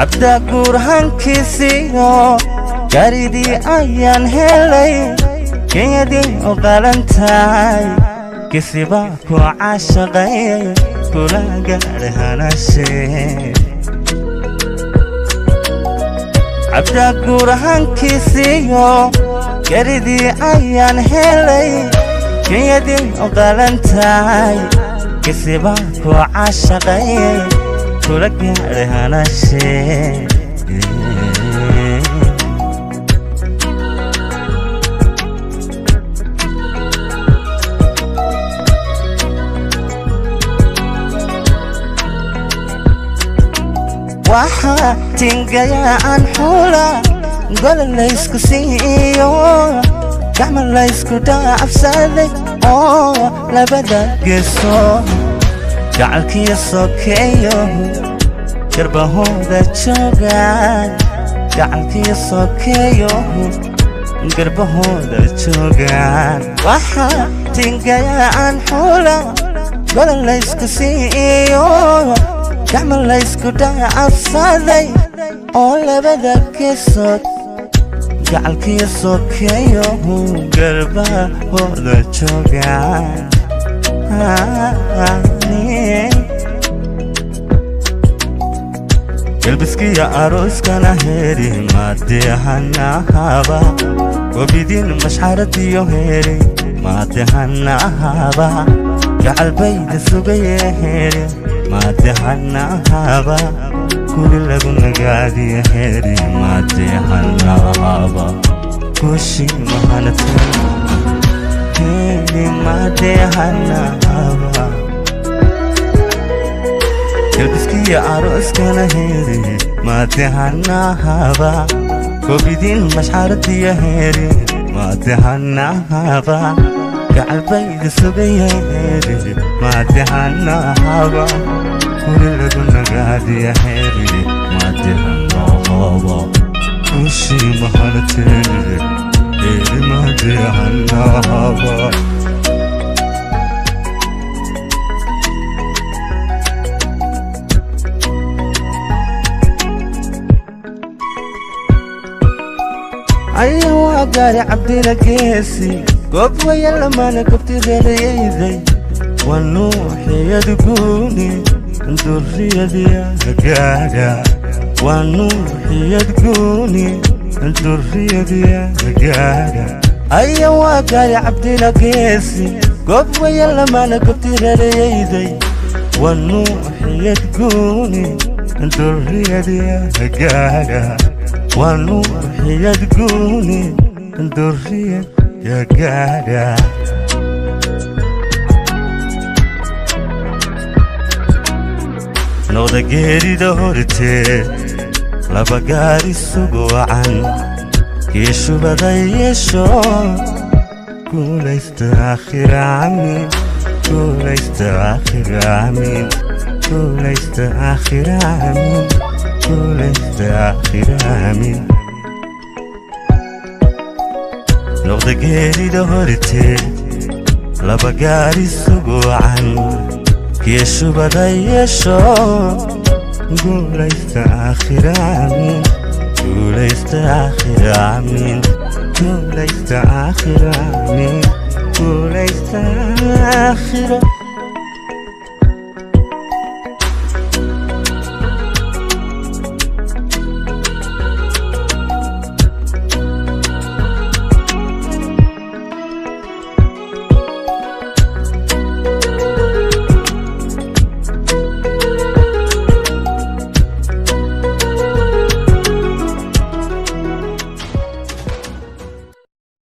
cabda guurhankiisiyo garidii ayaan helay kenyadii oo qalantahay kisiba ku caashaqay kula gaadhanashe cabda guurhankiisiyo garidii ayaan helay kenyadii oo qalantahay kisiba ku caashaqay kula gaadhanashe waxa tingaya aan xula gol la isku siiyo gacmo la isku dhaafsaday oo labada geeso gacalkiyo sokeeyo garbahooda joogaan gacalkiyo sokeeyo garbahooda joogaan waxa tingaya aan xula gol la isku siiyo gacmo la isku dhaafsaday oo labada geesood gacalkiyo sokeeyo garbahooda joogaan gelbiskiya arooskana heri maadehanahaba wabidin mashxaradiyo heri maadehanahaba gacalbayda sugaye heri maadehanahaba kuli lagu nagaadiye heri maadehanahaba kushi mahanate heri maadehanahaba gelbiskiya arooskana heri maadehanahaba kobidin mashxaradiyo heri maadehanahaba gacalbayda sugaya heri maadehanahaba kuli lagu nagaadiye heri maadehanahaba kushi mahanate heri maadehanahaba أيوة قاري عبدنا قيسي قبوة يلا ما أنا كنت غريزي والنوح يدقوني الدرية دي قاعدة والنوح يدقوني الدرية دي قاعدة أيوة قاري عبدنا قيسي قبوة يلا ما أنا كنت غريزي والنوح يدقوني الدرية دي قاعدة والنوح يدقوني الدرية يا قاعدة نوضة قيري دورتي لبقاري السبوعا كيشو بضيشو قول استاخر عمي قول استاخر عمي قول استاخر عمي قول استاخر عمي نوضة قيري دورتي لبقاري السبوعا كيشو بضيشو قول استاخر عمي قول استاخر عمي قول استاخر عمي قول استاخر